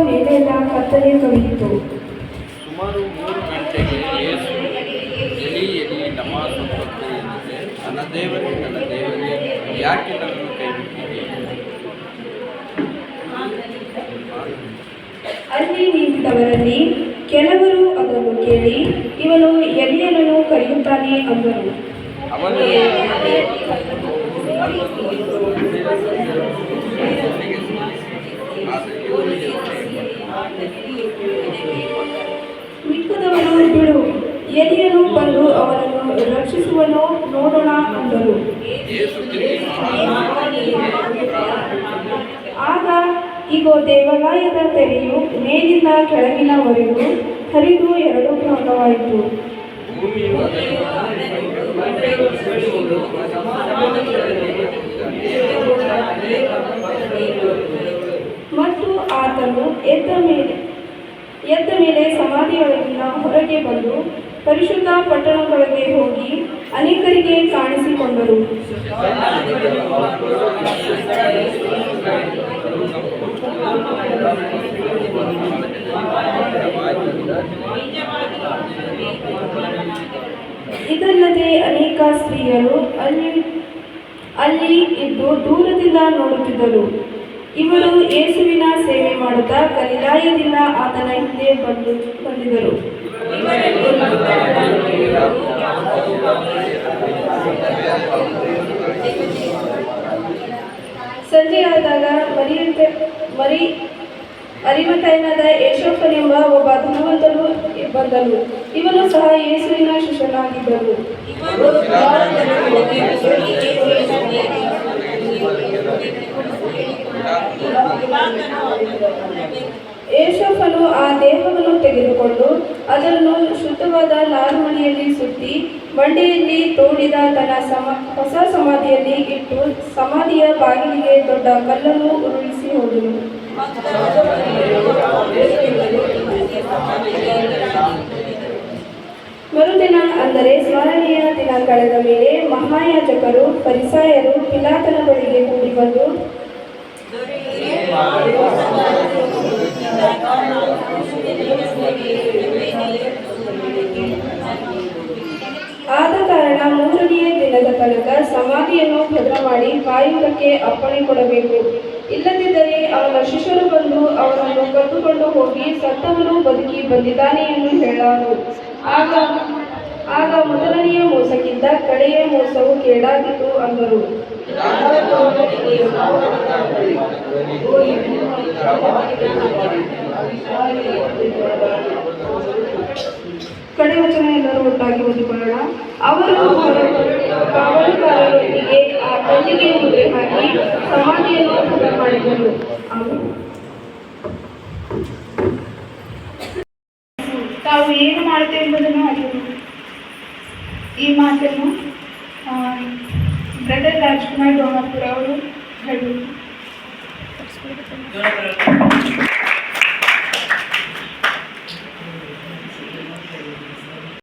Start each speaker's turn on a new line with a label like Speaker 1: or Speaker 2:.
Speaker 1: ಮೇಲೆಲ್ಲ ಕತ್ತಲೆ ಕವಿಯಿತು.
Speaker 2: ಸುಮಾರು 3 ಗಂಟೆಗೆ ಯೇಸು ಎಲಿ ಎಲಿ ಲಮಾ ಸಬಕ್ತಾನಿ ಎಂದರೆ, ನನ್ನ ದೇವರೇ ಯಾಕೆ ನನ್ನನ್ನು ಕೈಬಿಟ್ಟಿದ್ದೀಯ?
Speaker 1: ಅಲ್ಲಿ ನಿಂತಿದ್ದವರಲ್ಲಿ ಕೆಲವರು ಅದನ್ನು ಕೇಳಿ, ಇವನು ಎಲಿಯನನ್ನು ಕರೆಯುತ್ತಾನೆ ಅಂದರು.
Speaker 2: ಅವನು
Speaker 1: ಮಿಕ್ಕದವರು, ಬಿಡು, ಎಲಿಯನು ಬಂದು ಅವನನ್ನು ರಕ್ಷಿಸುವನೋ ನೋಡೋಣ ಅಂದರು. ಆಗ ಇಗೋ, ದೇವಾಲಯದ ತೆರೆಯು ಮೇಲಿಂದ ಕೆಳಗಿನವರೆಗೂ ಹರಿದು 2 ಭಾಗವಾಯಿತು. ಮತ್ತು ಆತನು ಎದ್ದ ಮೇಲೆ ಸಮಾಧಿಯೊಳಗಿನ ಹೊರಗೆ ಬಂದು ಪರಿಶುದ್ಧ ಪಟ್ಟಣದೊಳಗೆ ಹೋಗಿ ಅನೇಕರಿಗೆ ಕಾಣಿಸಿಕೊಂಡರು. ಇದಲ್ಲದೆ ಅನೇಕ ಸ್ತ್ರೀಯರು ಅಲ್ಲಿ ಇದ್ದು ದೂರದಿಂದ ನೋಡುತ್ತಿದ್ದರು. ಇವರು ಯೇಸುವಿನ ಸೇವೆ ಮಾಡುತ್ತಾ ಗಲಿಲಾಯದಿಂದ ಆತನ ಹಿಂದೆ ಬಂದಿದ್ದರು. ಸಂಜೆಯಾದಾಗ ಅರಿಮಥಾಯನಾದ ಯೋಸೇಫನೆಂಬ ಒಬ್ಬ ಧನವಂತನು ಬಂದನು. ಇವನು ಸಹ ಯೇಸುವಿನ ಶಿಷ್ಯನಾಗಿದ್ದನು. ಯೋಸೇಫನು ಆ ದೇಹವನ್ನು ತೆಗೆದುಕೊಂಡು ಅದನ್ನು ಶುದ್ಧವಾದ ನಾರುಮಡಿಯಲ್ಲಿ ಸುತ್ತಿ ಬಂಡೆಯಲ್ಲಿ ತೋಡಿದ ತನ್ನ ಹೊಸ ಸಮಾಧಿಯಲ್ಲಿ ಇಟ್ಟು ಸಮಾಧಿಯ ಬಾಗಿಲಿಗೆ ದೊಡ್ಡ ಕಲ್ಲನ್ನು ಉರುಳಿಸಿ ಹೋದನು. ಮರುದಿನ, ಅಂದರೆ ಸ್ಮರಣೀಯ ದಿನ ಕಳೆದ ಮೇಲೆ, ಮಹಾಯಾಜಕರು ಫರಿಸಾಯರು ಪಿಲಾತನ ಬಳಿಗೆ ಕೂಡಿ ಬಂದು, ಆದ ಕಾರಣ 3ನೆಯ ದಿನದ ತನಕ ಸಮಾಧಿಯನ್ನು ಭದ್ರ ಮಾಡಿ ಕಾಯುವುದಕ್ಕೆ ಅಪ್ಪಣೆ ಕೊಡಬೇಕು. ಇಲ್ಲದಿದ್ದರೆ ಅವನ ಶಿಷ್ಯರು ಬಂದು ಅವನನ್ನು ಕದ್ದುಕೊಂಡು ಹೋಗಿ ಸತ್ತವನು ಬದುಕಿ ಬಂದಿದ್ದಾನೆ ಎಂದು ಹೇಳಾರು. ಆಗ ಮೊದಲನೆಯ ಮೋಸಕ್ಕಿಂತ ಕಡೆಯ ಮೋಸವು ಕೇಡಾಗಿತ್ತು ಅಂದರು. ಕಡೆ ವಚನ ಎಲ್ಲರೂ ಒಟ್ಟಾಗಿ ಓದಿಕೊಳ್ಳೋಣ. ಅವರು ಕಾವಲುಗಾರರೊಂದಿಗೆ ಆ ಕಲ್ಲಿಗೆ ಮುದ್ರೆ ಹಾಕಿ ಸಮಾಧಿಯನ್ನು ಭದ್ರ ಮಾಡಿದರು.
Speaker 3: ತಾವು ಏನು ಮಾಡುತ್ತೇವೆ ಎಂಬುದನ್ನು ಅರಿವು. ಈ ಮಾತನ್ನು ಬ್ರದರ್ ರಾಜ್ಕುಮಾರ್ ಡೋನಾಪುರ ಅವರು ಹೇಳುವರು.